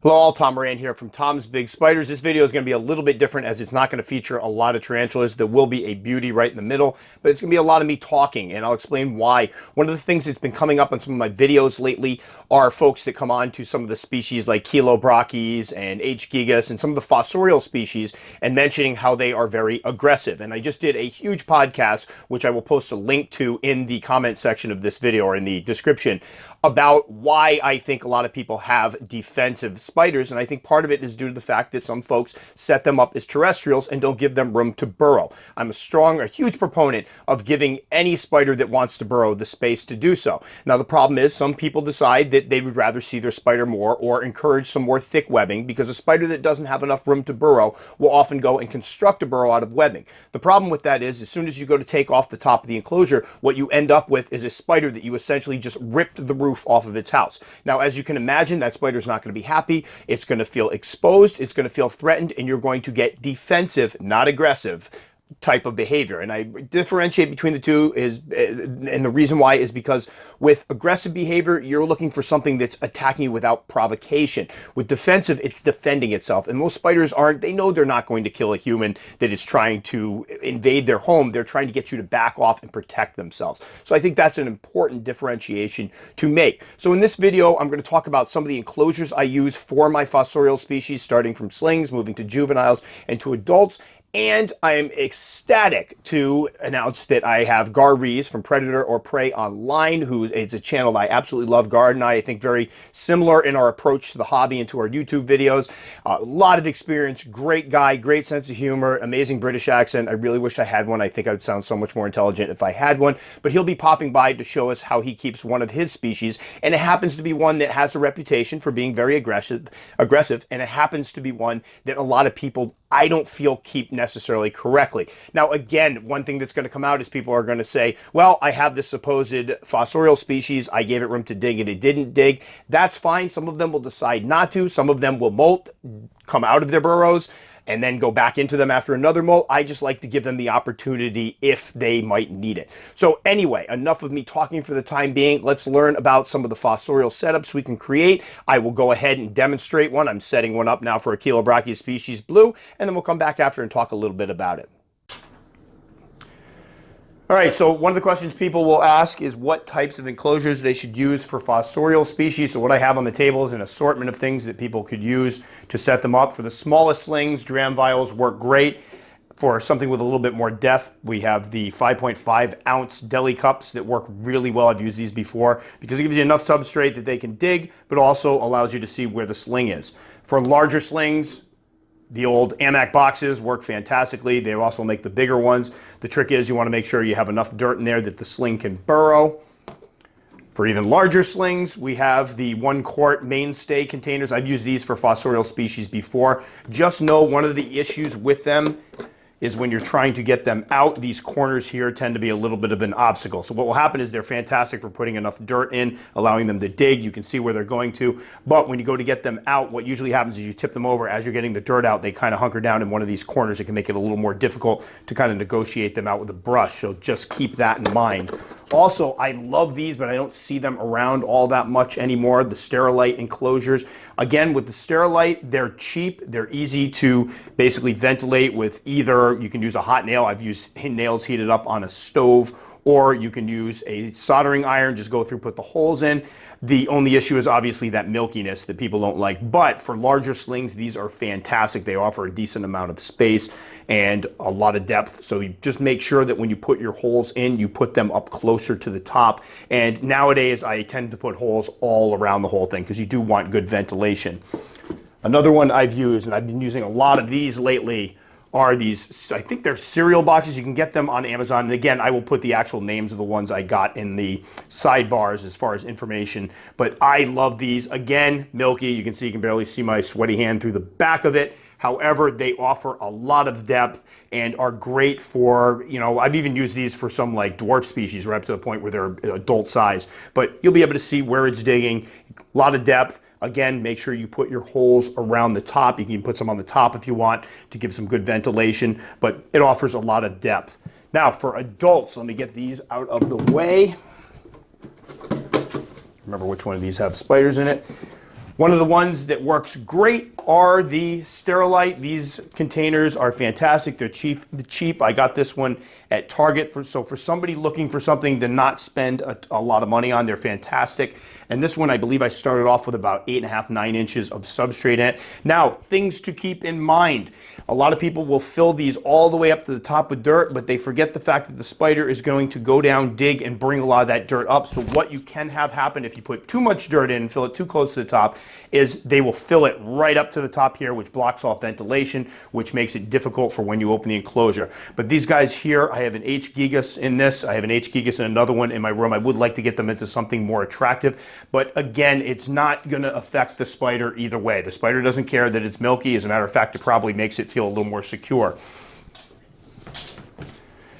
Hello all, Tom Moran here from Tom's Big Spiders. This video is going to be a little bit different as it's not going to feature a lot of tarantulas. There will be a beauty right in the middle, but it's going to be a lot of me talking, and I'll explain why. One of the things that's been coming up on some of my videos lately are folks that come on to some of the species like Chilobrachys and H. gigas and some of the fossorial species and mentioning how they are very aggressive. And I just did a huge podcast, which I will post a link to in the comment section of this video or in the description, about why I think a lot of people have defensive spiders, and I think part of it is due to the fact that some folks set them up as terrestrials and don't give them room to burrow. I'm a huge proponent of giving any spider that wants to burrow the space to do so. Now the problem is some people decide that they would rather see their spider more or encourage some more thick webbing, because a spider that doesn't have enough room to burrow will often go and construct a burrow out of webbing. The problem with that is as soon as you go to take off the top of the enclosure, what you end up with is a spider that you essentially just ripped the roof off of its house. Now, as you can imagine, that spider's not going to be happy. It's going to feel exposed, it's going to feel threatened, and you're going to get defensive, not aggressive type of behavior. And I differentiate between the two and the reason why is because with aggressive behavior, you're looking for something that's attacking you without provocation. With defensive, it's defending itself. And most spiders aren't. They know they're not going to kill a human that is trying to invade their home. They're trying to get you to back off and protect themselves. So I think that's an important differentiation to make. So in this video, I'm going to talk about some of the enclosures I use for my fossorial species, starting from slings, moving to juveniles and to adults. And I am ecstatic to announce that I have Gar Rees from Predator or Prey Online, it's a channel that I absolutely love. Gar and I think very similar in our approach to the hobby and to our YouTube videos. A lot of experience, great guy, great sense of humor, amazing British accent. I really wish I had one. I think I would sound so much more intelligent if I had one. But he'll be popping by to show us how he keeps one of his species. And it happens to be one that has a reputation for being very aggressive, and it happens to be one that a lot of people, I don't feel, keep necessarily correctly. Now, again, one thing that's going to come out is people are going to say, well, I have this supposed fossorial species, I gave it room to dig and it didn't dig. That's fine. Some of them will decide not to. Some of them will molt, come out of their burrows, and then go back into them after another molt. I just like to give them the opportunity if they might need it. So anyway, enough of me talking for the time being. Let's learn about some of the fossorial setups we can create. I will go ahead and demonstrate one. I'm setting one up now for a Chilobrachys species blue, and then we'll come back after and talk a little bit about it. All right, so one of the questions people will ask is what types of enclosures they should use for fossorial species. So what I have on the table is an assortment of things that people could use to set them up. For the smallest slings, dram vials work great. For something with a little bit more depth, we have the 5.5 ounce deli cups that work really well. I've used these before because it gives you enough substrate that they can dig, but also allows you to see where the sling is. For larger slings, the old AMAC boxes work fantastically. They also make the bigger ones. The trick is you want to make sure you have enough dirt in there that the sling can burrow. For even larger slings, we have the 1 quart mainstay containers. I've used these for fossorial species before. Just know one of the issues with them is when you're trying to get them out, these corners here tend to be a little bit of an obstacle. So what will happen is they're fantastic for putting enough dirt in, allowing them to dig. You can see where they're going to. But when you go to get them out, what usually happens is you tip them over. As you're getting the dirt out, they kind of hunker down in one of these corners. It can make it a little more difficult to kind of negotiate them out with a brush. So just keep that in mind. Also, I love these, but I don't see them around all that much anymore. The Sterilite enclosures. Again, with the Sterilite, they're cheap. They're easy to basically ventilate with either, you can use a hot nail. I've used nails heated up on a stove, or you can use a soldering iron, just go through, put the holes in. The only issue is obviously that milkiness that people don't like. But for larger slings, these are fantastic. They offer a decent amount of space and a lot of depth. So you just make sure that when you put your holes in, you put them up closer to the top. And nowadays, I tend to put holes all around the whole thing because you do want good ventilation. Another one I've used, and I've been using a lot of these lately, are these, I think they're cereal boxes. You can get them on Amazon. And again, I will put the actual names of the ones I got in the sidebars as far as information. But I love these. Again, milky. You can see, you can barely see my sweaty hand through the back of it. However, they offer a lot of depth and are great for, I've even used these for some like dwarf species, right up to the point where they're adult size. But you'll be able to see where it's digging, a lot of depth. Again, make sure you put your holes around the top. You can put some on the top if you want to give some good ventilation, but it offers a lot of depth. Now for adults, let me get these out of the way. Remember which one of these have spiders in it. One of the ones that works great are the Sterilite. These containers are fantastic. They're cheap. I got this one at Target. So for somebody looking for something to not spend a lot of money on, they're fantastic. And this one, I believe I started off with about 8.5, 9 inches of substrate in it. Now, things to keep in mind. A lot of people will fill these all the way up to the top with dirt, but they forget the fact that the spider is going to go down, dig, and bring a lot of that dirt up. So what you can have happen if you put too much dirt in and fill it too close to the top is they will fill it right up to the top here, which blocks off ventilation, which makes it difficult for when you open the enclosure. But these guys here, I have an H. gigas in this. I have an H. gigas and another one in my room. I would like to get them into something more attractive. But again, it's not going to affect the spider either way. The spider doesn't care that it's milky. As a matter of fact, it probably makes it feel a little more secure.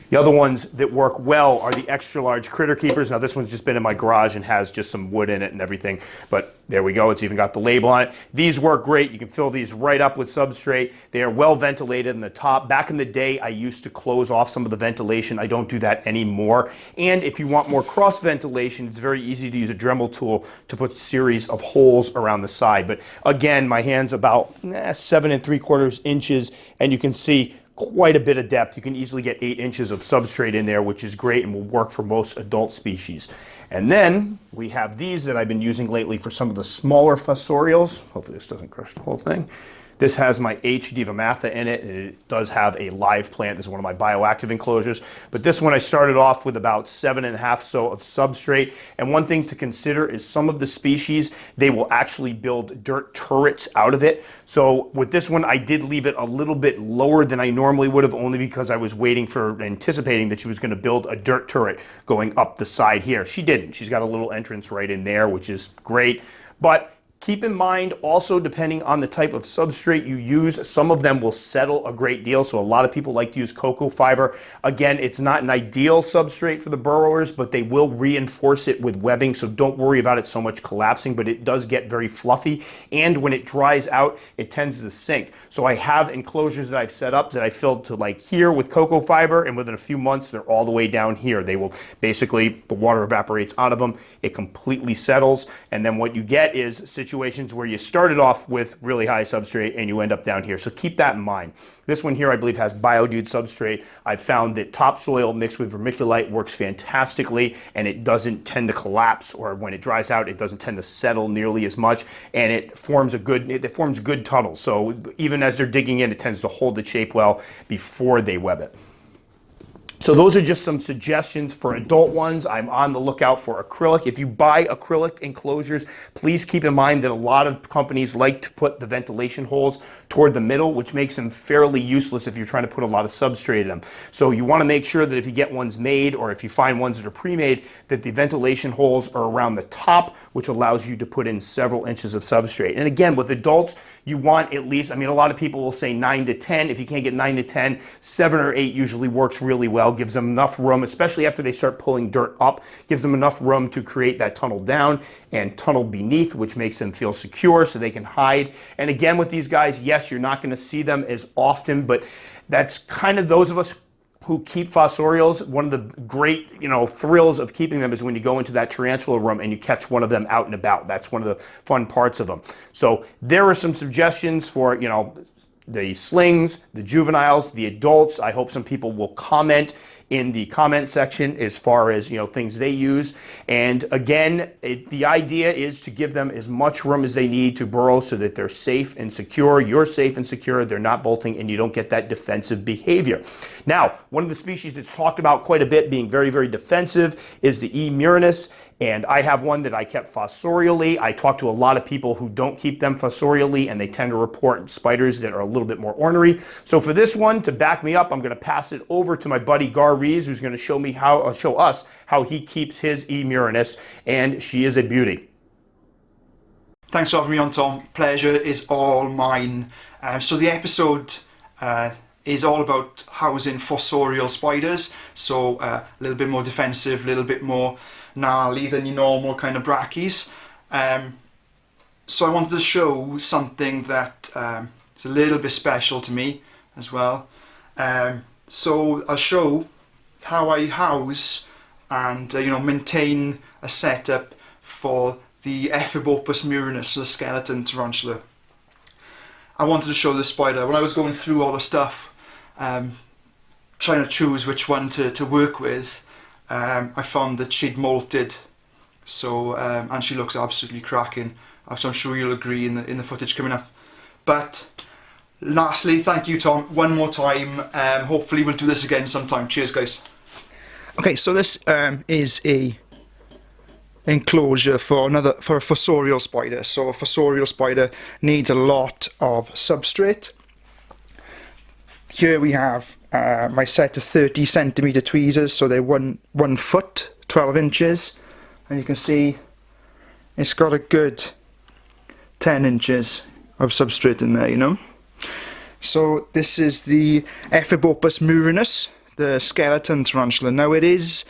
The other ones that work well are the extra large critter keepers. Now this one's just been in my garage and has just some wood in it and everything, but there we go. It's even got the label on it. These work great. You can fill these right up with substrate. They are well ventilated in the top. Back in the day, I used to close off some of the ventilation. I don't do that anymore. And if you want more cross ventilation, it's very easy to use a Dremel tool to put a series of holes around the side. But again, my hand's about 7 3/4 inches, and you can see quite a bit of depth. You can easily get 8 inches of substrate in there, which is great and will work for most adult species. And then we have these that I've been using lately for some of the smaller fossorials. Hopefully this doesn't crush the whole thing. This has my H. divamatha in it, and it does have a live plant. This is one of my bioactive enclosures. But this one I started off with about 7.5 so of substrate. And one thing to consider is some of the species, they will actually build dirt turrets out of it. So with this one, I did leave it a little bit lower than I normally would have, only because I was anticipating that she was going to build a dirt turret going up the side here. She didn't. She's got a little entrance right in there, which is great. But keep in mind also, depending on the type of substrate you use, some of them will settle a great deal. So a lot of people like to use cocoa fiber. Again, it's not an ideal substrate for the burrowers, but they will reinforce it with webbing. So don't worry about it so much collapsing, but it does get very fluffy. And when it dries out, it tends to sink. So I have enclosures that I've set up that I filled to like here with cocoa fiber, and within a few months, they're all the way down here. They will basically, the water evaporates out of them. It completely settles. And then what you get is situations where you started off with really high substrate and you end up down here. So keep that in mind. This one here, I believe, has BioDude substrate. I've found that topsoil mixed with vermiculite works fantastically, and it doesn't tend to collapse, or when it dries out, it doesn't tend to settle nearly as much, and it forms good tunnels. So even as they're digging in, it tends to hold the shape well before they web it. So those are just some suggestions for adult ones. I'm on the lookout for acrylic. If you buy acrylic enclosures, please keep in mind that a lot of companies like to put the ventilation holes toward the middle, which makes them fairly useless if you're trying to put a lot of substrate in them. So you want to make sure that if you get ones made, or if you find ones that are pre-made, that the ventilation holes are around the top, which allows you to put in several inches of substrate. And again, with adults, you want at least, I mean, a lot of people will say 9 to 10. If you can't get 9 to 10, 7 or 8 usually works really well. Gives them enough room, especially after they start pulling dirt up, gives them enough room to create that tunnel down and tunnel beneath, which makes them feel secure so they can hide. And again, with these guys, yes, you're not going to see them as often, but that's kind of those of us who keep fossorials. One of the great, thrills of keeping them is when you go into that tarantula room and you catch one of them out and about. That's one of the fun parts of them. So there are some suggestions for, the slings, the juveniles, the adults. I hope some people will comment in the comment section as far as things they use. And again, the idea is to give them as much room as they need to burrow so that they're safe and secure. You're safe and secure. They're not bolting, and you don't get that defensive behavior. Now, one of the species that's talked about quite a bit being very, very defensive is the E. murinus. And I have one that I kept fossorially. I talk to a lot of people who don't keep them fossorially, and they tend to report spiders that are a little bit more ornery. So for this one, to back me up, I'm going to pass it over to my buddy Gar Rees, who's going to show us how he keeps his E. murinus, and she is a beauty. Thanks for having me on, Tom. Pleasure is all mine. So the episode is all about housing fossorial spiders, so a little bit more defensive, a little bit more gnarly than your normal kind of brackies. So I wanted to show something that is a little bit special to me as well. So I'll show how I house and maintain a setup for the Ephibopus murinus, the skeleton tarantula. I wanted to show this spider. When I was going through all the stuff, trying to choose which one to work with, I found that she'd molted. So, and she looks absolutely cracking. So I'm sure you'll agree in the footage coming up. But lastly, thank you, Tom, one more time. Hopefully we'll do this again sometime. Cheers, guys. Okay, so this is a enclosure for a fossorial spider. So a fossorial spider needs a lot of substrate. Here we have my set of 30 centimeter tweezers, so they're 1 foot, 12 inches, and you can see it's got a good 10 inches of substrate in there, you know. So this is the Ephibopus murinus, the skeleton tarantula. Now it is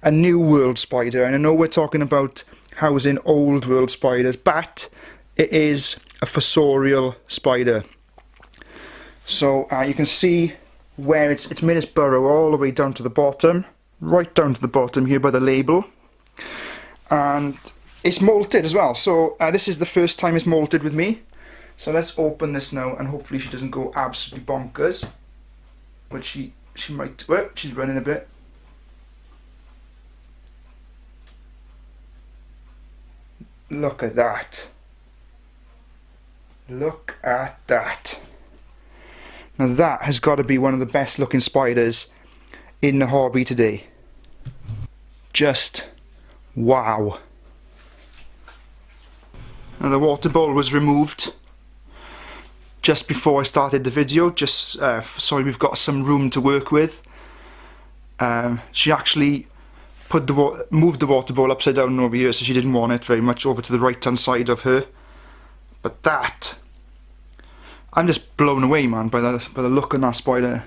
a new world spider, and I know we're talking about housing old world spiders, but it is a fossorial spider. So you can see where it's made its burrow all the way down to the bottom, right down to the bottom here by the label, and it's molted as well. So this is the first time it's molted with me. So let's open this now, and hopefully she doesn't go absolutely bonkers, which she might. Well, she's running a bit. Look at that. Look at that. Now that has got to be one of the best looking spiders in the hobby today. Just wow. Now the water bowl was removed just before I started the video, just so we've got some room to work with. She actually moved the water bowl upside down over here, so she didn't want it very much over to the right hand side of her. But that, I'm just blown away, man, by the look on that spider.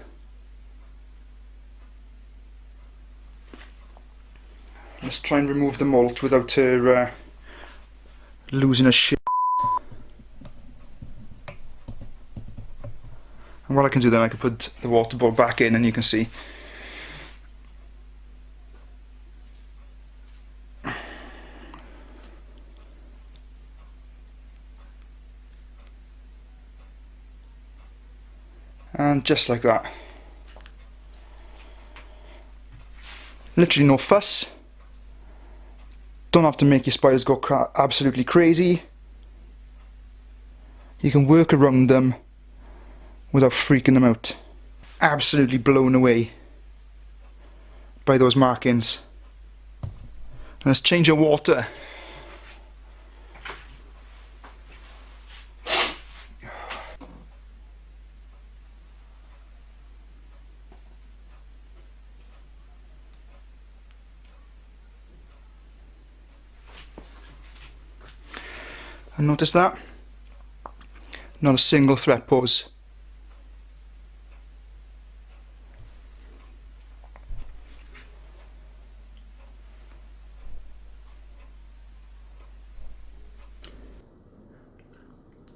Let's try and remove the molt without her losing her shit. And what I can do then, I can put the water bowl back in, and you can see. And just like that. Literally no fuss. Don't have to make your spiders go absolutely crazy. You can work around them without freaking them out. Absolutely blown away by those markings. Let's change our water. And notice that? Not a single threat pose.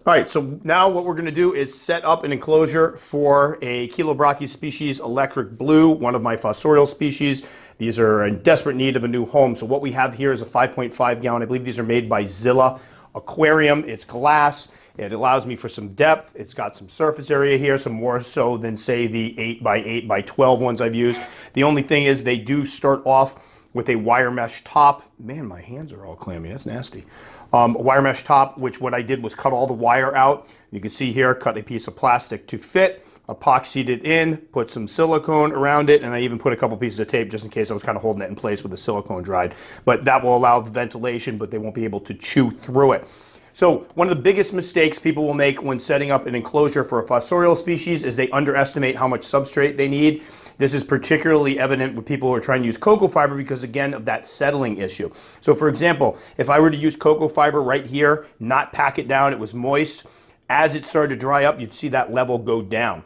All right, so now what we're going to do is set up an enclosure for a Chilobrachys species, electric blue, one of my fossorial species. These are in desperate need of a new home. So what we have here is a 5.5 gallon, I believe these are made by Zilla aquarium. It's glass. It allows me for some depth. It's got some surface area here, some more so than say the 8x8x12 ones I've used. The only thing is they do start off with a wire mesh top. Man, my hands are all clammy. That's nasty. A wire mesh top, which what I did was cut all the wire out. You can see here, cut a piece of plastic to fit, epoxied it in, put some silicone around it, and I even put a couple pieces of tape just in case I was kind of holding it in place with the silicone dried. But that will allow the ventilation, but they won't be able to chew through it. So one of the biggest mistakes people will make when setting up an enclosure for a fossorial species is they underestimate how much substrate they need. This is particularly evident with people who are trying to use cocoa fiber because, again, of that settling issue. So for example, if I were to use cocoa fiber right here, not pack it down, it was moist, as it started to dry up, you'd see that level go down.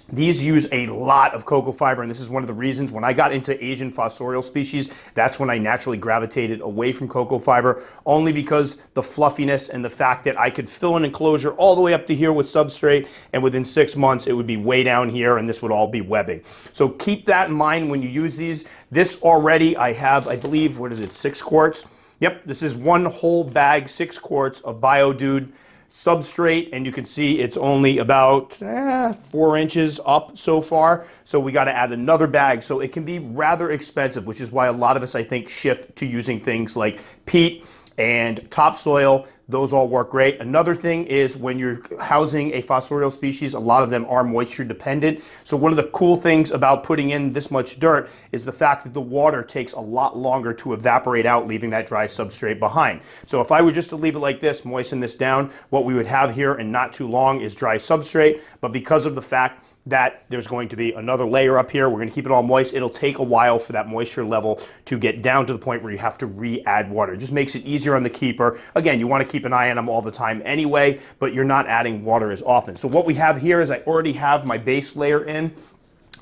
These use a lot of cocoa fiber, and this is one of the reasons when I got into Asian fossorial species, that's when I naturally gravitated away from cocoa fiber, only because the fluffiness and the fact that I could fill an enclosure all the way up to here with substrate, and within 6 months it would be way down here and this would all be webbing. So keep that in mind when you use these. This already I have, I believe, what is it, 6 quarts? Yep, this is one whole bag, 6 quarts of BioDude substrate, and you can see it's only about 4 inches up so far. So we got to add another bag. So it can be rather expensive, which is why a lot of us, I think, shift to using things like peat and topsoil. Those all work great. Another thing is when you're housing a fossorial species, a lot of them are moisture dependent. So one of the cool things about putting in this much dirt is the fact that the water takes a lot longer to evaporate out, leaving that dry substrate behind. So if I were just to leave it like this, moisten this down, what we would have here in not too long is dry substrate. But because of the fact that there's going to be another layer up here, we're going to keep it all moist. It'll take a while for that moisture level to get down to the point where you have to re-add water. It just makes it easier on the keeper. Again, you want to keep an eye on them all the time anyway, but you're not adding water as often. So what we have here is I already have my base layer in.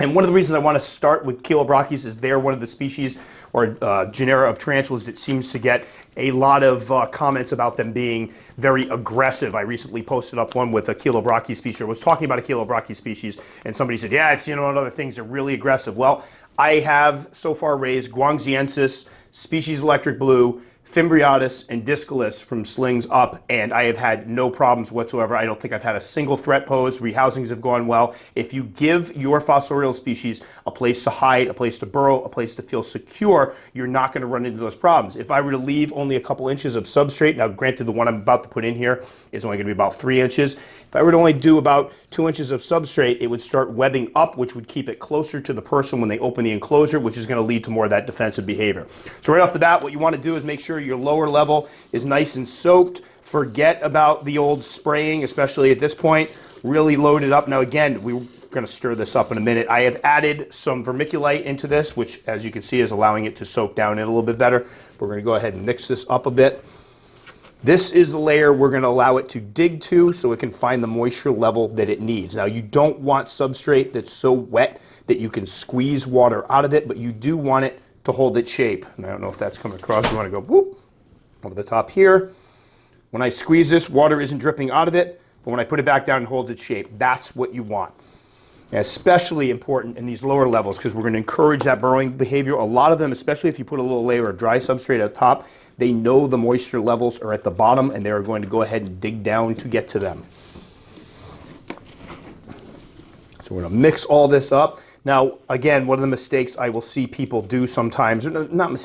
And one of the reasons I want to start with Chelobrachys is they're one of the species or genera of tarantulas that seems to get a lot of comments about them being very aggressive. I recently posted up one with a Chelobrachys species. I was talking about a Chelobrachys species, and somebody said, yeah, I've seen them on other things. They're really aggressive. Well, I have so far raised guangxiensis, species electric blue, Fimbriatus, and Discalus from slings up, and I have had no problems whatsoever. I don't think I've had a single threat posed. Rehousings have gone well. If you give your fossorial species a place to hide, a place to burrow, a place to feel secure, you're not going to run into those problems. If I were to leave only a couple inches of substrate, now granted the one I'm about to put in here is only going to be about 3 inches. If I were to only do about 2 inches of substrate, it would start webbing up, which would keep it closer to the person when they open the enclosure, which is going to lead to more of that defensive behavior. So right off the bat, what you want to do is make sure your lower level is nice and soaked. Forget about the old spraying, especially at this point. Really load it up. Now again, we're going to stir this up in a minute. I have added some vermiculite into this, which as you can see is allowing it to soak down in a little bit better. We're going to go ahead and mix this up a bit. This is the layer we're going to allow it to dig to so it can find the moisture level that it needs. Now you don't want substrate that's so wet that you can squeeze water out of it, but you do want it to hold its shape. And I don't know if that's coming across. You want to go whoop over the top here. When I squeeze this, water isn't dripping out of it, but when I put it back down, it holds its shape. That's what you want. And especially important in these lower levels because we're going to encourage that burrowing behavior. A lot of them, especially if you put a little layer of dry substrate at top, they know the moisture levels are at the bottom and they're going to go ahead and dig down to get to them. So we're going to mix all this up. Now, again, one of the mistakes I will see people do sometimes,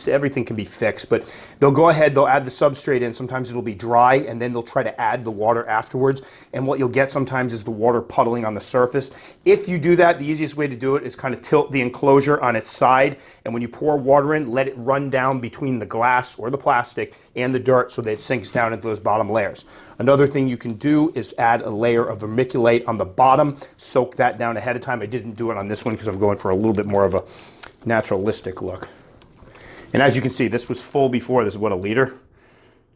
everything can be fixed, but they'll go ahead, they'll add the substrate in, sometimes it'll be dry, and then they'll try to add the water afterwards, and what you'll get sometimes is the water puddling on the surface. If you do that, the easiest way to do it is kind of tilt the enclosure on its side, and when you pour water in, let it run down between the glass or the plastic and the dirt so that it sinks down into those bottom layers. Another thing you can do is add a layer of vermiculite on the bottom, soak that down ahead of time. I didn't do it on this one because I'm going for a little bit more of a naturalistic look. And as you can see, this was full before. This is what, a liter?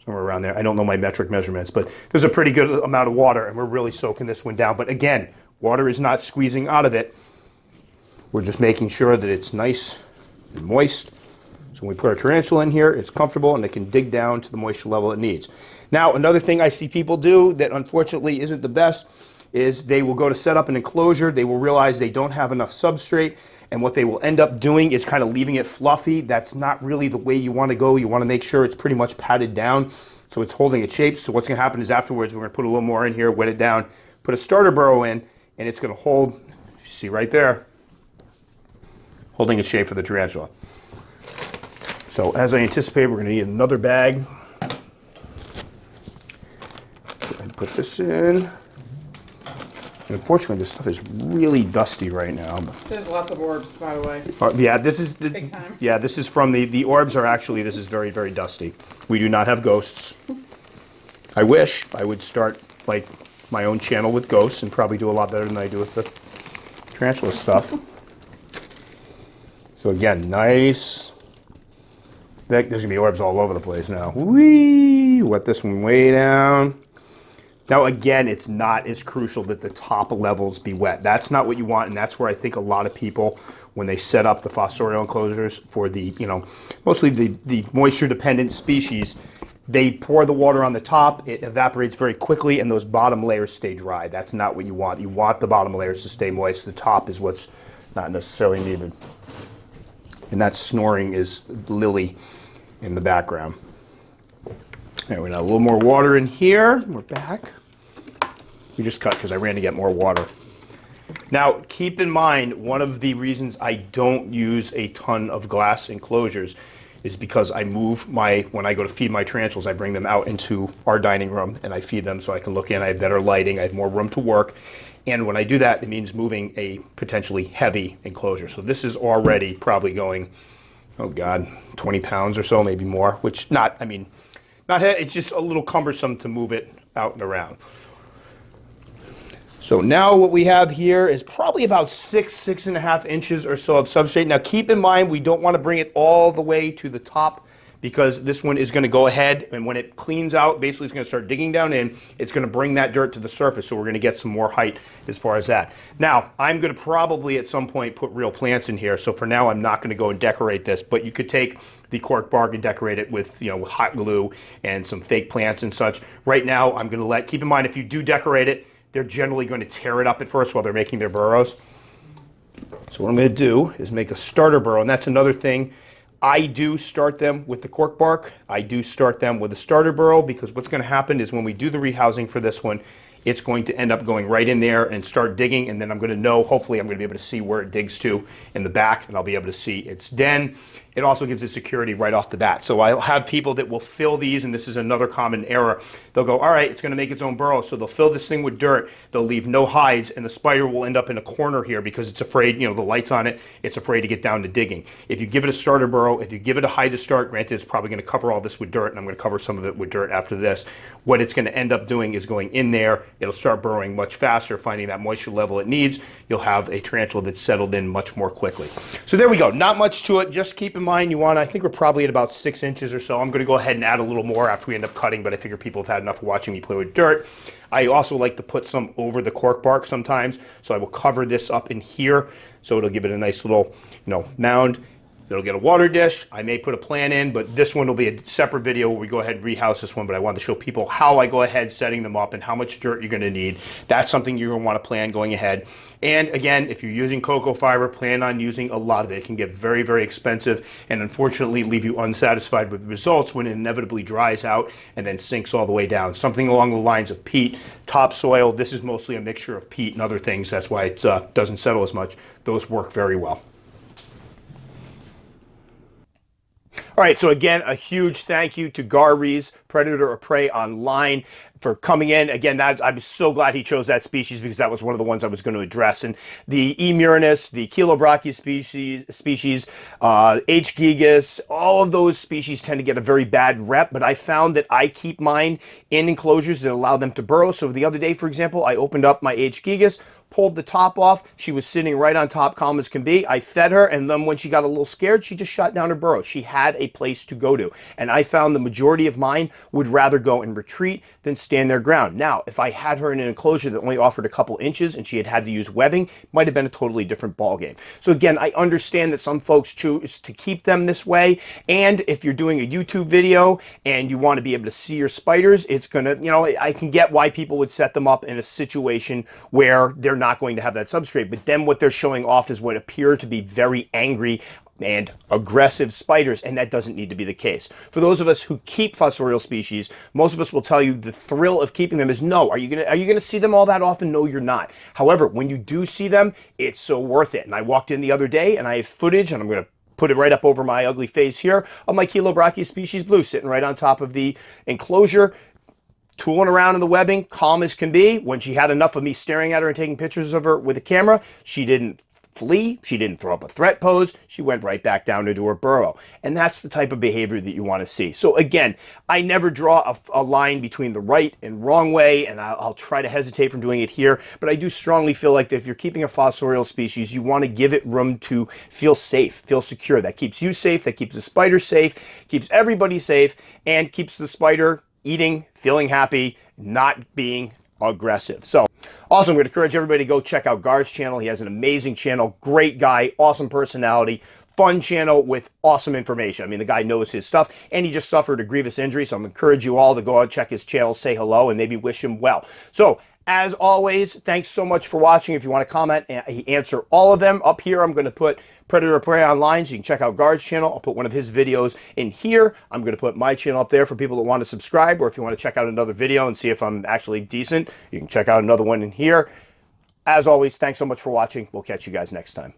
Somewhere around there. I don't know my metric measurements, but there's a pretty good amount of water, and we're really soaking this one down. But again, water is not squeezing out of it. We're just making sure that it's nice and moist. So when we put our tarantula in here, it's comfortable and it can dig down to the moisture level it needs. Now, another thing I see people do that unfortunately isn't the best is they will go to set up an enclosure, they will realize they don't have enough substrate, and what they will end up doing is kind of leaving it fluffy. That's not really the way you want to go. You want to make sure it's pretty much patted down so it's holding its shape. So what's going to happen is afterwards we're going to put a little more in here, wet it down, put a starter burrow in, and it's going to hold, you see right there, holding its shape for the tarantula. So as I anticipate, we're going to need another bag. Go ahead and put this in. And unfortunately, this stuff is really dusty right now. There's lots of orbs, by the way. Yeah, this is the Big time. Yeah, this is from the orbs are actually, this is very, very dusty. We do not have ghosts. I wish I would start like my own channel with ghosts and probably do a lot better than I do with the tarantula stuff. So again, nice. There's gonna be orbs all over the place now. Whee! Wet this one way down. Now again, it's not as crucial that the top levels be wet. That's not what you want, and that's where I think a lot of people, when they set up the fossorial enclosures for the, mostly the moisture-dependent species, they pour the water on the top, it evaporates very quickly, and those bottom layers stay dry. That's not what you want. You want the bottom layers to stay moist. The top is what's not necessarily needed. And that snoring is Lily in the background. There, we got a little more water in here. We're back. We just cut because I ran to get more water. Now, keep in mind, one of the reasons I don't use a ton of glass enclosures is because I move when I go to feed my tarantulas, I bring them out into our dining room and I feed them so I can look in. I have better lighting, I have more room to work. And when I do that, it means moving a potentially heavy enclosure. So this is already probably going, oh God, 20 pounds or so, maybe more, which not heavy, it's just a little cumbersome to move it out and around. So now what we have here is probably about 6.5 inches or so of substrate. Now keep in mind, we don't want to bring it all the way to the top because this one is going to go ahead and when it cleans out, basically it's going to start digging down in. It's going to bring that dirt to the surface, so we're going to get some more height as far as that. Now, I'm going to probably at some point put real plants in here, so for now I'm not going to go and decorate this, but you could take the cork bark and decorate it with, with hot glue and some fake plants and such. Right now, I'm going to keep in mind, if you do decorate it, they're generally going to tear it up at first while they're making their burrows. So what I'm going to do is make a starter burrow, and that's another thing. I do start them with the cork bark. I do start them with a starter burrow because what's going to happen is when we do the rehousing for this one, it's going to end up going right in there and start digging, and then I'm going to know, hopefully I'm going to be able to see where it digs to in the back, and I'll be able to see its den. It also gives it security right off the bat. So I'll have people that will fill these, and this is another common error. They'll go, all right, it's going to make its own burrow, so they'll fill this thing with dirt, they'll leave no hides, and the spider will end up in a corner here because it's afraid, the light's on it, it's afraid to get down to digging. If you give it a starter burrow, if you give it a hide to start, granted it's probably going to cover all this with dirt, and I'm going to cover some of it with dirt after this, what it's going to end up doing is going in there, it'll start burrowing much faster, finding that moisture level it needs. You'll have a tarantula that's settled in much more quickly. So there we go, not much to it. Just keep in mind I think we're probably at about 6 inches or so. I'm going to go ahead and add a little more after we end up cutting, but I figure people have had enough of watching me play with dirt. I also like to put some over the cork bark sometimes, so I will cover this up in here so it'll give it a nice little mound. It'll get a water dish. I may put a plant in, but this one will be a separate video where we go ahead and rehouse this one, but I wanted to show people how I go ahead setting them up and how much dirt you're going to need. That's something you're going to want to plan going ahead. And again, if you're using cocoa fiber, plan on using a lot of it. It can get very, very expensive and unfortunately leave you unsatisfied with the results when it inevitably dries out and then sinks all the way down. Something along the lines of peat, topsoil. This is mostly a mixture of peat and other things. That's why it doesn't settle as much. Those work very well. All right, so again, a huge thank you to Garreese, Predator or Prey Online, for coming in. Again, I'm so glad he chose that species because that was one of the ones I was going to address. And the E. murinus, the Chilobrachys species, H. gigas, all of those species tend to get a very bad rep, but I found that I keep mine in enclosures that allow them to burrow. So the other day, for example, I opened up my H. gigas, pulled the top off. She was sitting right on top, calm as can be. I fed her, and then when she got a little scared, she just shut down her burrow. She had a place to go to. And I found the majority of mine would rather go and retreat than stand their ground. Now, if I had her in an enclosure that only offered a couple inches and she had to use webbing, it might have been a totally different ballgame. So again, I understand that some folks choose to keep them this way. And if you're doing a YouTube video and you want to be able to see your spiders, it's going to, I can get why people would set them up in a situation where they're not going to have that substrate, but then what they're showing off is what appear to be very angry and aggressive spiders, and that doesn't need to be the case. For those of us who keep fossorial species, most of us will tell you the thrill of keeping them is no. Are you gonna see them all that often? No, you're not. However, when you do see them, it's so worth it. And I walked in the other day and I have footage, and I'm gonna put it right up over my ugly face here, of my Chilobrachys species blue sitting right on top of the enclosure, tooling around in the webbing, calm as can be. When she had enough of me staring at her and taking pictures of her with a camera, she didn't flee, she didn't throw up a threat pose, she went right back down into her burrow. And that's the type of behavior that you want to see. So again, I never draw a line between the right and wrong way, and I'll try to hesitate from doing it here, but I do strongly feel like that if you're keeping a fossorial species, you want to give it room to feel safe, feel secure. That keeps you safe, that keeps the spider safe, keeps everybody safe, and keeps the spider eating, feeling happy, not being aggressive. So also, I'm going to encourage everybody to go check out Gar's channel. He has an amazing channel, great guy, awesome personality, fun channel with awesome information. I mean, the guy knows his stuff, and he just suffered a grievous injury, so I'm encourage you all to go out and check his channel, say hello, and maybe wish him well. So As always, thanks so much for watching. If you want to comment, he answer all of them. Up here, I'm going to put Predator Prey Online, so you can check out Guard's channel. I'll put one of his videos in here. I'm going to put my channel up there for people that want to subscribe, or if you want to check out another video and see if I'm actually decent, you can check out another one in here. As always, thanks so much for watching. We'll catch you guys next time.